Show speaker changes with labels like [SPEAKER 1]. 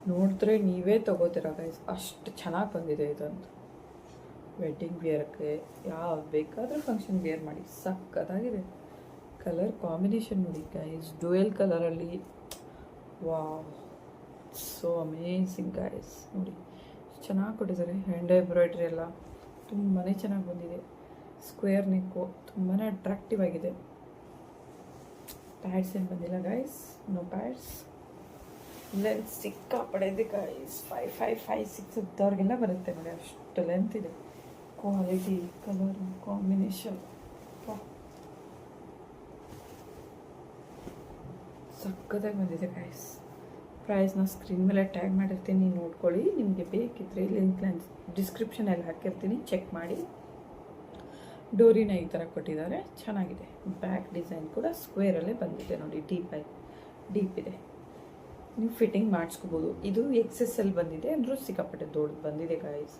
[SPEAKER 1] ನೋಡಿದ್ರೆ ನೀವೇ ತೊಗೋತೀರ ಗೈಸ್, ಅಷ್ಟು ಚೆನ್ನಾಗಿ ಬಂದಿದೆ ಇದಂತ. ವೆಡ್ಡಿಂಗ್ ವೇರ್ಗೆ ಯಾವ್ದು ಬೇಕಾದರೂ ಫಂಕ್ಷನ್ ವೇರ್ ಮಾಡಿ, ಸಕ್ಕತ್ತಾಗಿದೆ. ಕಲರ್ ಕಾಂಬಿನೇಷನ್ ನೋಡಿ ಗೈಸ್, ಡ್ಯುಯಲ್ ಕಲರಲ್ಲಿ. Wow, so amazing guys. ನೋಡಿ ಚೆನ್ನಾಗಿ ಕೊಟ್ಟಿದ್ದಾರೆ. ಹ್ಯಾಂಡ್ ಎಂಬ್ರಾಯ್ಡ್ರಿ ಎಲ್ಲ ತುಂಬಾ ಚೆನ್ನಾಗಿ ಬಂದಿದೆ. ಸ್ಕ್ವೇರ್ ನೆಕ್ಕು ತುಂಬಾ ಅಟ್ರಾಕ್ಟಿವ್ ಆಗಿದೆ. ಪ್ಯಾಡ್ಸ್ ಏನು ಬಂದಿಲ್ಲ ಗೈಸ್, ನೋ ಪ್ಯಾಡ್ಸ್. ಲೆಂತ್ ಸಿಕ್ಕಾಪಡೆ ಗೈಸ್, 5, 5, 5, 6 ಇದ್ದವ್ರಿಗೆಲ್ಲ ಬರುತ್ತೆ ನೋಡಿ, ಅಷ್ಟು ಲೆಂತ್ ಇದೆ. ಕ್ವಾಲಿಟಿ, ಕಲರ್ ಕಾಂಬಿನೇಷನ್ ಸಕ್ಕತ್ತಾಗಿ ಬಂದಿದೆ ಗೈಸ್. ಪ್ರೈಸ್ನ ಸ್ಕ್ರೀನ್ ಮೇಲೆ ಟ್ಯಾಗ್ ಮಾಡಿರ್ತೀನಿ, ನೋಡ್ಕೊಳ್ಳಿ. ನಿಮಗೆ ಬೇಕಿದ್ರೆ ಲಿಂಕ್ ಡಿಸ್ಕ್ರಿಪ್ಷನಲ್ಲಿ ಹಾಕಿರ್ತೀನಿ, ಚೆಕ್ ಮಾಡಿ. ಡೋರಿನ ಈ ಥರ ಕೊಟ್ಟಿದ್ದಾರೆ, ಚೆನ್ನಾಗಿದೆ. ಬ್ಯಾಕ್ ಡಿಸೈನ್ ಕೂಡ ಸ್ಕ್ವೇರಲ್ಲೇ ಬಂದಿದೆ ನೋಡಿ, ಡೀಪ್ ಇದೆ. ನೀವು ಫಿಟ್ಟಿಂಗ್ ಮಾಡಿಸ್ಕೋಬೋದು. ಇದು XSL ಬಂದಿದೆ, ಅಂದರೂ ಸಿಕ್ಕಾಪಟ್ಟೆ ದೊಡ್ಡದು ಬಂದಿದೆ ಗೈಸ್.